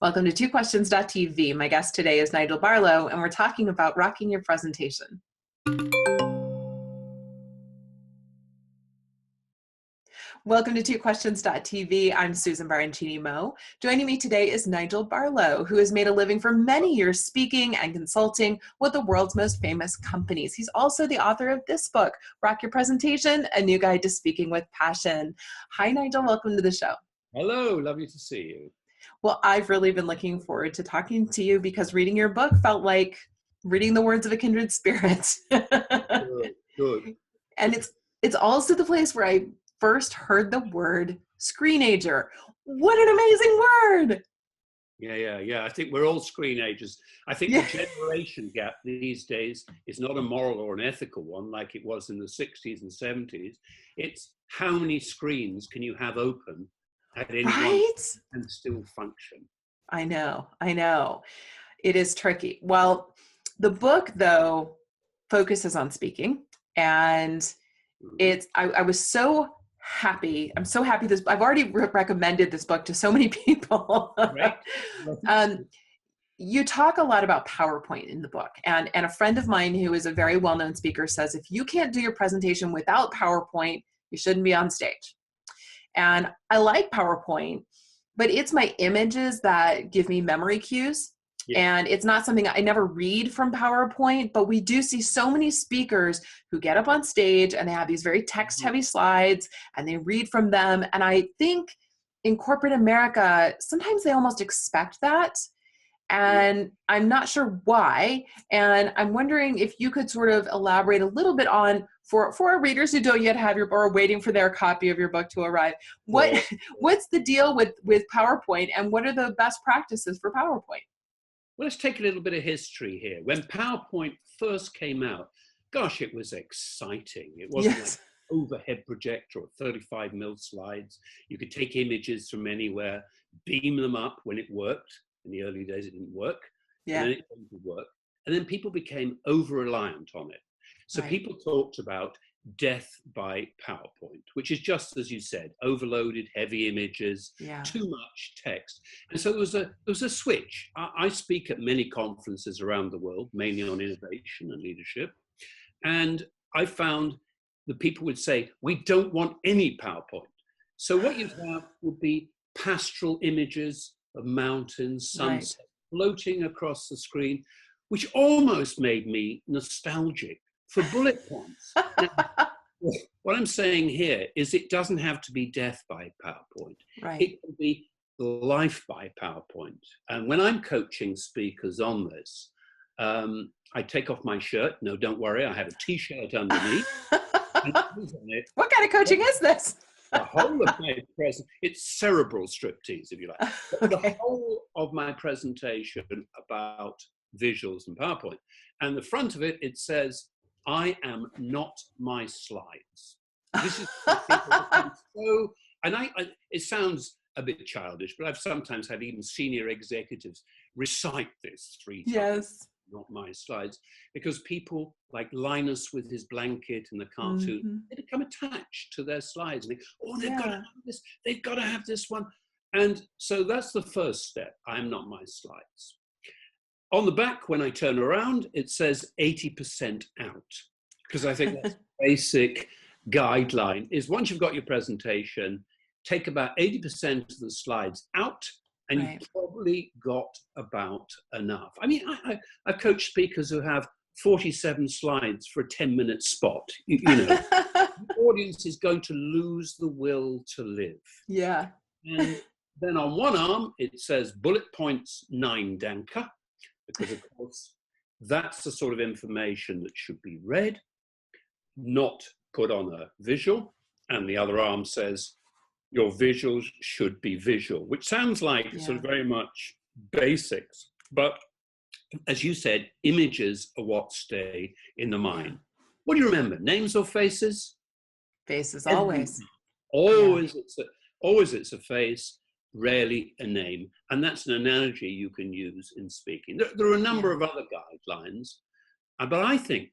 Welcome to twoquestions.tv. My guest today is Nigel Barlow, and we're talking about rocking your presentation. Welcome to twoquestions.tv. I'm Susan Baroncini-Moe. Joining me today is Nigel Barlow, who has made a living for many years speaking and consulting with the world's most famous companies. He's also the author of this book, Rock Your Presentation, A New Guide to Speaking with Passion. Hi, Nigel. Welcome to the show. Hello. Lovely to see you. Well, I've really been looking forward to talking to you because reading your book felt like reading the words of a kindred spirit. Good. And it's also the place where I first heard the word screenager. What an amazing word. Yeah. I think we're all screenagers. I think the generation gap these days is not a moral or an ethical one like it was in the 60s and 70s. It's how many screens can you have open at any one and still function? I know. It is tricky. Well, the book, though, focuses on speaking. And I was so happy. I'm so happy I've already recommended this book to so many people. Right. You talk a lot about PowerPoint in the book. And a friend of mine who is a very well-known speaker says, if you can't do your presentation without PowerPoint, you shouldn't be on stage. And I like PowerPoint, but it's my images that give me memory cues. Yeah. And it's not something I never read from PowerPoint, but we do see so many speakers who get up on stage and they have these very text-heavy slides and they read from them. And I think in corporate America, sometimes they almost expect that. And I'm not sure why. And I'm wondering if you could sort of elaborate a little bit on, for our readers who don't yet have your book or waiting for their copy of your book to arrive, what's the deal with PowerPoint and what are the best practices for PowerPoint? Well, let's take a little bit of history here. When PowerPoint first came out, gosh, it was exciting. It wasn't like an overhead projector or 35mm slides. You could take images from anywhere, beam them up when it worked. In the early days, it didn't work. Yeah. And then it came to work. And then people became over-reliant on it. So people talked about death by PowerPoint, which is just as you said, overloaded, heavy images, too much text. And so there was a switch. I speak at many conferences around the world, mainly on innovation and leadership. And I found that people would say, we don't want any PowerPoint. So what you'd have would be pastoral images of mountains, sunset, floating across the screen, which almost made me nostalgic for bullet points. Now, what I'm saying here is it doesn't have to be death by PowerPoint. It can be life by PowerPoint. And when I'm coaching speakers on this, I take off my shirt. No, don't worry, I have a t-shirt underneath. What kind of coaching is this? The whole of my presentation, it's cerebral striptease, if you like. The whole of my presentation about visuals and PowerPoint. And the front of it, it says, I am not my slides. This is so, and it sounds a bit childish, but I've sometimes had even senior executives recite this 3 times. Not my slides, because people like Linus with his blanket and the cartoon, they become attached to their slides and they've got to have this, they've got to have this one. And so that's the first step. I'm not my slides. On the back, when I turn around, it says 80% out, because I think that's basic guideline is once you've got your presentation, take about 80% of the slides out, and you've probably got about enough. I mean, I've coached speakers who have 47 slides for a 10-minute spot. You know, the audience is going to lose the will to live. Yeah. And then on one arm, it says bullet points 9 danke, because of course, that's the sort of information that should be read, not put on a visual. And the other arm says, your visuals should be visual, which sounds like sort of very much basics. But as you said, images are what stay in the mind. What do you remember? Names or faces? Faces, always. Always it's a face, rarely a name. And that's an analogy you can use in speaking. There are a number of other guidelines, but I think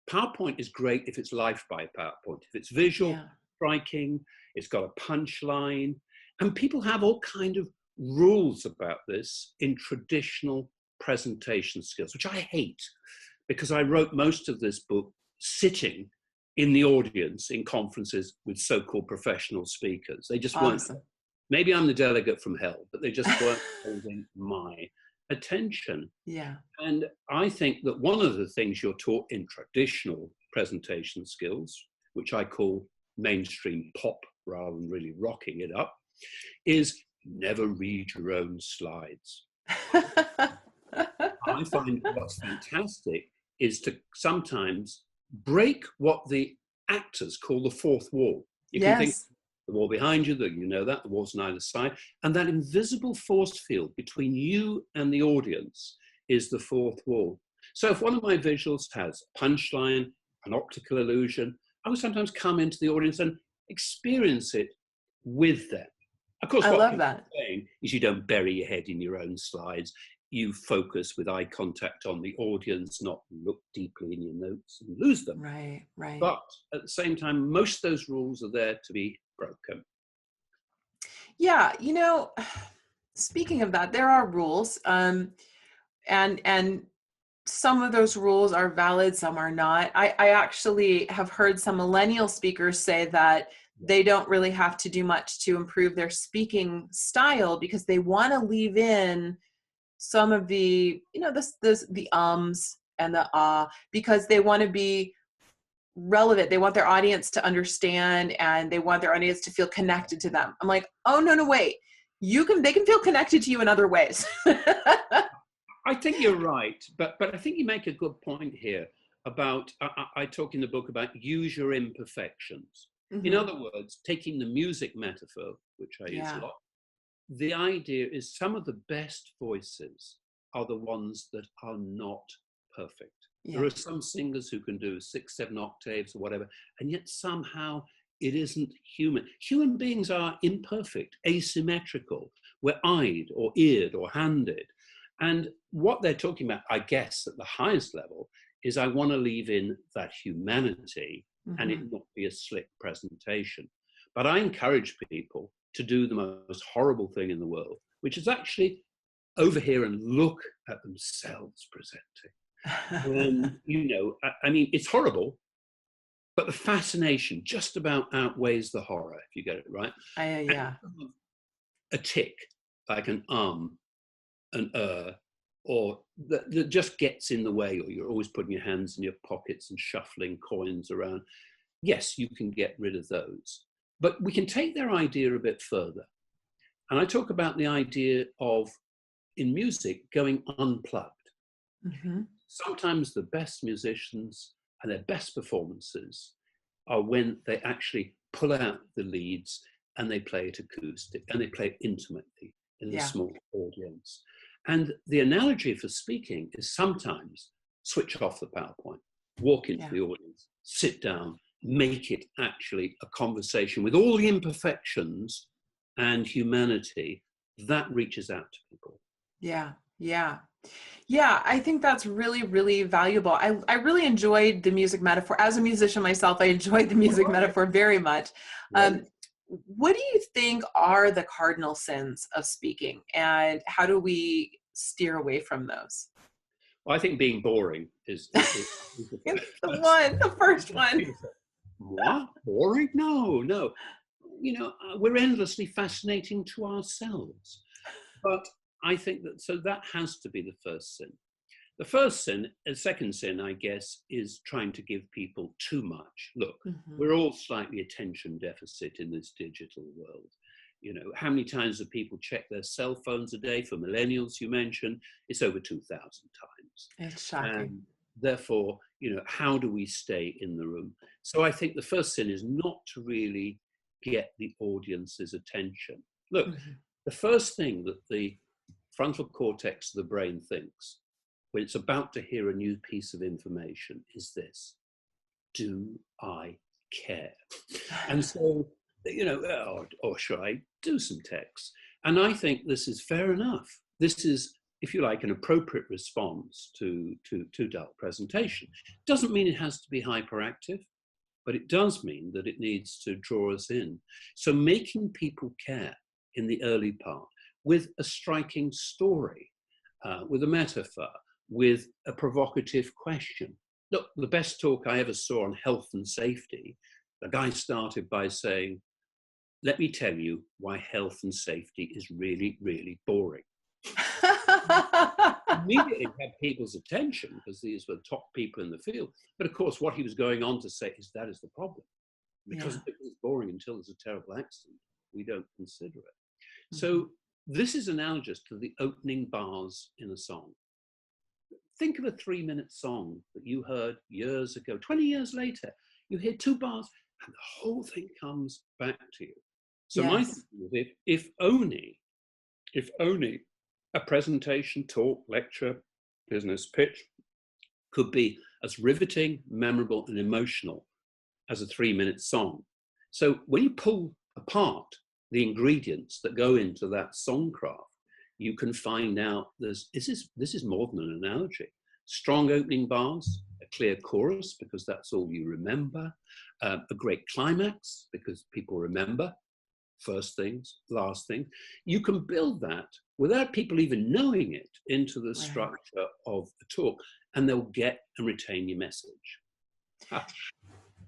PowerPoint is great if it's life by PowerPoint. If it's visual, striking, it's got a punchline, and people have all kind of rules about this in traditional presentation skills, which I hate, because I wrote most of this book sitting in the audience in conferences with so-called professional speakers. They just weren't. Maybe I'm the delegate from hell, but they just weren't holding my attention. Yeah. And I think that one of the things you're taught in traditional presentation skills, which I call mainstream pop rather than really rocking it up, is never read your own slides. I find what's fantastic is to sometimes break what the actors call the fourth wall. You can think the wall behind you, that you know that, the walls on either side, and that invisible force field between you and the audience is the fourth wall. So if one of my visuals has a punchline, an optical illusion, I will sometimes come into the audience and experience it with them. Of course, what I'm saying is you don't bury your head in your own slides. You focus with eye contact on the audience, not look deeply in your notes and lose them. Right, right. But at the same time, most of those rules are there to be broken. Yeah, you know, speaking of that, there are rules, and some of those rules are valid, some are not. I actually have heard some millennial speakers say that they don't really have to do much to improve their speaking style because they want to leave in some of the, you know, the ums and the ah, because they want to be relevant. They want their audience to understand, and they want their audience to feel connected to them. I'm like, oh, no, wait. They can feel connected to you in other ways. I think you're right, but I think you make a good point here about, I talk in the book about use your imperfections. Mm-hmm. In other words, taking the music metaphor, which I use a lot, the idea is some of the best voices are the ones that are not perfect. Yeah. There are some singers who can do 6, 7 octaves or whatever, and yet somehow it isn't human. Human beings are imperfect, asymmetrical. We're eyed or eared or handed. And what they're talking about, I guess, at the highest level, is I want to leave in that humanity and it not be a slick presentation. But I encourage people to do the most horrible thing in the world, which is actually over here and look at themselves presenting. You know, I mean, it's horrible, but the fascination just about outweighs the horror, if you get it right. Yeah. A tick, like an an or that just gets in the way, or you're always putting your hands in your pockets and shuffling coins around. Yes, you can get rid of those. But we can take their idea a bit further. And I talk about the idea of, in music, going unplugged. Mm-hmm. Sometimes the best musicians and their best performances are when they actually pull out the leads and they play it acoustic and they play it intimately in a small audience. And the analogy for speaking is sometimes switch off the PowerPoint, walk into the audience, sit down, make it actually a conversation with all the imperfections and humanity that reaches out to people. Yeah, I think that's really, really valuable. I really enjoyed the music metaphor. As a musician myself, I enjoyed the music metaphor very much. What do you think are the cardinal sins of speaking, and how do we steer away from those? Well, I think being boring is the first one. What? Boring? No. You know, we're endlessly fascinating to ourselves. But I think that has to be the first sin. The second sin, I guess, is trying to give people too much. Look, we're all slightly attention deficit in this digital world. You know, how many times do people check their cell phones a day? For millennials, you mentioned, it's over 2,000 times. It's shocking. And therefore, you know, how do we stay in the room? So I think the first sin is not to really get the audience's attention. Look, the first thing that the frontal cortex of the brain thinks when it's about to hear a new piece of information is this: do I care? And so, you know, or should I do some text? And I think this is fair enough. This is, if you like, an appropriate response to dull presentation. Doesn't mean it has to be hyperactive, but it does mean that it needs to draw us in. So making people care in the early part, with a striking story, with a metaphor, with a provocative question. Look, the best talk I ever saw on health and safety, the guy started by saying, let me tell you why health and safety is really, really boring. Immediately had people's attention because these were the top people in the field. But of course, what he was going on to say is that is the problem. Because it's boring until there's a terrible accident, we don't consider it. Mm-hmm. So this is analogous to the opening bars in a song. Think of a 3-minute song that you heard years ago, 20 years later, you hear 2 bars and the whole thing comes back to you. So my thinking is if only a presentation, talk, lecture, business pitch could be as riveting, memorable, and emotional as a 3-minute song. So when you pull apart the ingredients that go into that songcraft, you can find out this is more than an analogy. Strong opening bars, a clear chorus, because that's all you remember, a great climax, because people remember first things, last thing. You can build that without people even knowing it into the structure of the talk, and they'll get and retain your message.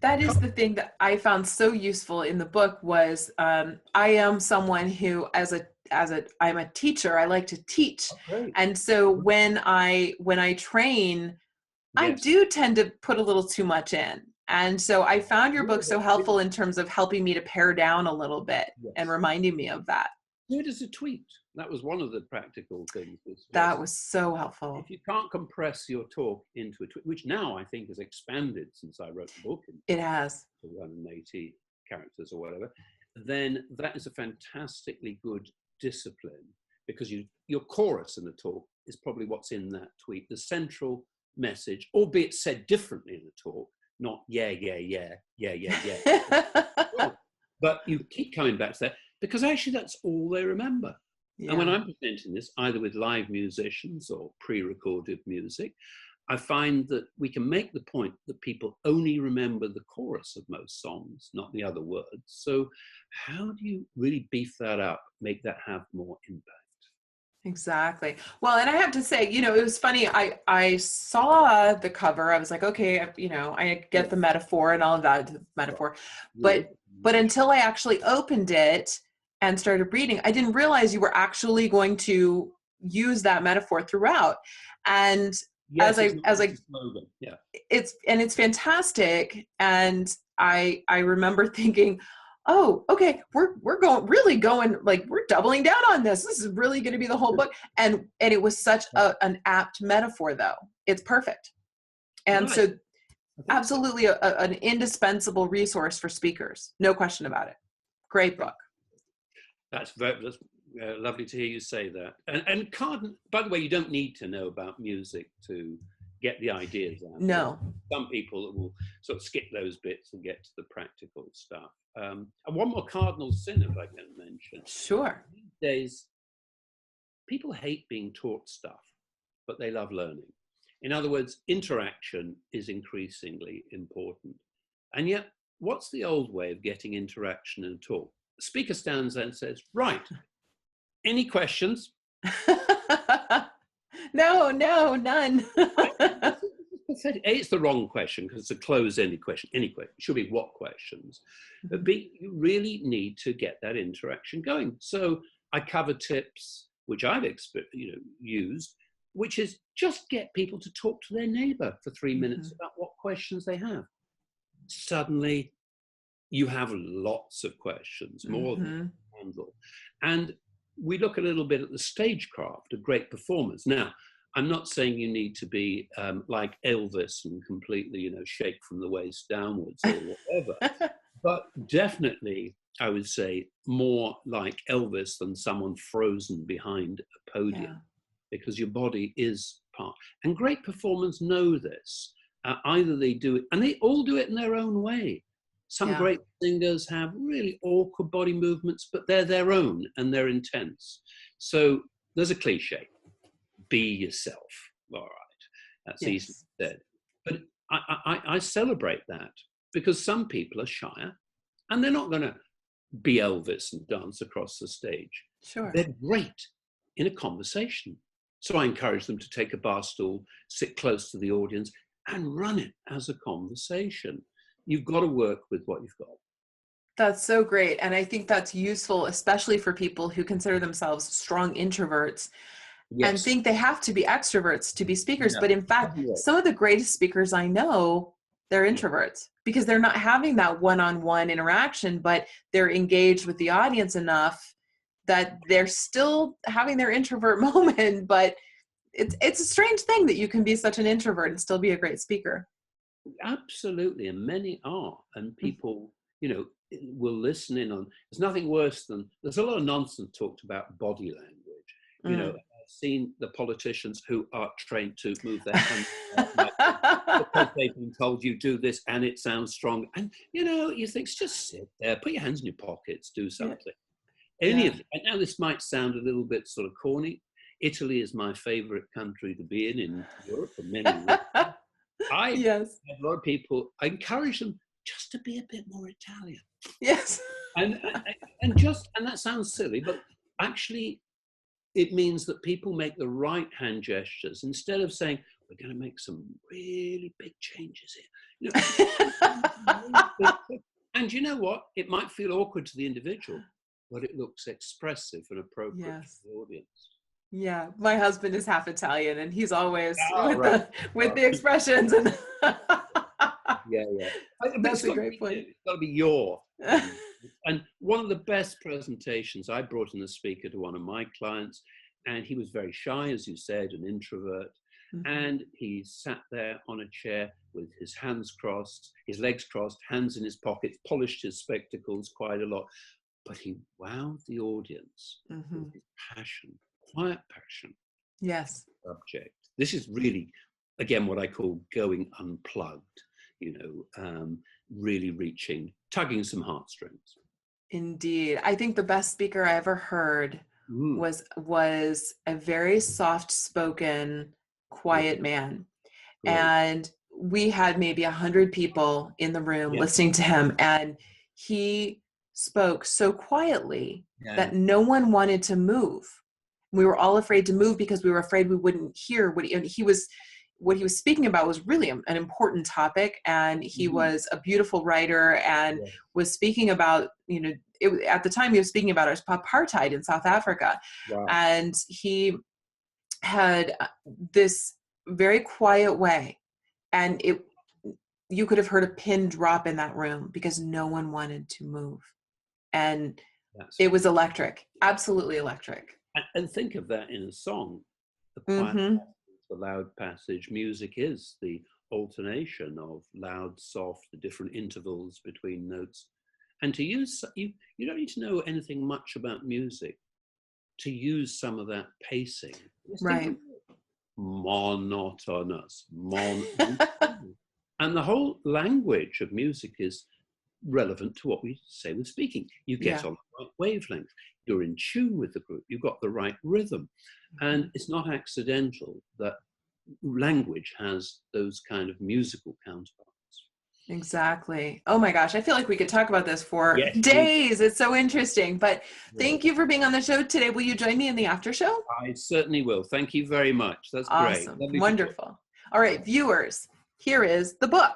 That is the thing that I found so useful in the book was I am someone who, I'm a teacher. I like to teach, and so when I train, I do tend to put a little too much in. And so I found your book so helpful in terms of helping me to pare down a little bit and reminding me of that. Do it as a tweet. That was one of the practical things. That was so helpful. If you can't compress your talk into a tweet, which now I think has expanded since I wrote the book. It has. 180 characters or whatever. Then that is a fantastically good discipline because your chorus in the talk is probably what's in that tweet. The central message, albeit said differently in the talk, not yeah. But you keep coming back to that because actually that's all they remember. Yeah. And when I'm presenting this, either with live musicians or pre-recorded music, I find that we can make the point that people only remember the chorus of most songs, not the other words. So how do you really beef that up, make that have more impact? Exactly. Well, and I have to say, it was funny. I saw the cover. I was like, okay, I get the metaphor and all of that metaphor, but until I actually opened it and started reading, I didn't realize you were actually going to use that metaphor throughout. And yes, it's fantastic. And I remember thinking, oh, okay, we're going like we're doubling down on this. This is really going to be the whole book. And it was such an apt metaphor, though. It's perfect. And so absolutely an indispensable resource for speakers. No question about it. Great book. That's lovely to hear you say that. And Cardinal, by the way, you don't need to know about music to get the ideas out. No. Some people will sort of skip those bits and get to the practical stuff. And one more cardinal sin, if I can mention. Sure. These days, people hate being taught stuff, but they love learning. In other words, interaction is increasingly important. And yet, what's the old way of getting interaction in a talk? The speaker stands there and says, right, any questions? No, none. It's the wrong question because it's a closed-ended question. Any question. It should be what questions. But B, you really need to get that interaction going. So I cover tips, which I've used, which is just get people to talk to their neighbor for 3 minutes about what questions they have. Suddenly, you have lots of questions, more than you can handle. And we look a little bit at the stagecraft of great performers. Now, I'm not saying you need to be like Elvis and completely, shake from the waist downwards or whatever, but definitely, I would say, more like Elvis than someone frozen behind a podium, because your body is part. And great performers know this. Either they do it, and they all do it in their own way. Some great singers have really awkward body movements, but they're their own and they're intense. So there's a cliche. Be yourself. All right, that's easily said. But I celebrate that because some people are shyer and they're not going to be Elvis and dance across the stage. Sure. They're great in a conversation. So I encourage them to take a bar stool, sit close to the audience, and run it as a conversation. You've got to work with what you've got. That's so great. And I think that's useful, especially for people who consider themselves strong introverts and think they have to be extroverts to be speakers. No. But in fact, some of the greatest speakers I know, they're introverts because they're not having that one-on-one interaction, but they're engaged with the audience enough that they're still having their introvert moment. But it's a strange thing that you can be such an introvert and still be a great speaker. Absolutely. And many are. And people, will listen in on, there's nothing worse than, there's a lot of nonsense talked about body language. I've seen the politicians who are trained to move their hands because they've been told you do this and it sounds strong. And, you think, just sit there, put your hands in your pockets, do something. And now this might sound a little bit sort of corny. Italy is my favorite country to be in Europe for many reasons. I have a lot of people, I encourage them just to be a bit more Italian. Yes. And that sounds silly, but actually it means that people make the right hand gestures instead of saying, we're going to make some really big changes here. And you know what? It might feel awkward to the individual, but it looks expressive and appropriate to the audience. Yeah, my husband is half Italian, and he's always with the expressions. And that's a great point. It's got to be your. And one of the best presentations, I brought in a speaker to one of my clients, and he was very shy, as you said, an introvert. And he sat there on a chair with his hands crossed, his legs crossed, hands in his pockets, polished his spectacles quite a lot. But he wowed the audience with his passion. Quiet passion. Yes. Subject. This is really, again, what I call going unplugged, really tugging some heartstrings. Indeed. I think the best speaker I ever heard was a very soft-spoken, quiet man. Right. And we had maybe 100 people in the room listening to him, and he spoke so quietly that no one wanted to move. We were all afraid to move because we were afraid we wouldn't hear what he was speaking about was really an important topic. And he was a beautiful writer and was speaking about, at the time he was speaking about apartheid in South Africa. Wow. And he had this very quiet way, and you could have heard a pin drop in that room because no one wanted to move. And it was electric, absolutely electric. And think of that in a song. The quiet passage, the loud passage. Music is the alternation of loud, soft, the different intervals between notes. And to use, you don't need to know anything much about music to use some of that pacing. Right. Monotonous. And the whole language of music is relevant to what we say with speaking. You get on the right wavelength. You're in tune with the group. You've got the right rhythm. And it's not accidental that language has those kind of musical counterparts. Exactly. Oh my gosh. I feel like we could talk about this for days. It's so interesting. But thank you for being on the show today. Will you join me in the after show? I certainly will. Thank you very much. That's awesome. Great. Wonderful. All right, viewers, here is the book.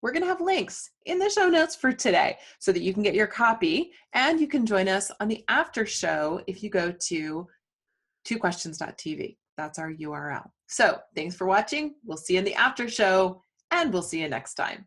We're going to have links in the show notes for today so that you can get your copy, and you can join us on the after show if you go to twoquestions.tv. That's our URL. So thanks for watching. We'll see you in the after show, and we'll see you next time.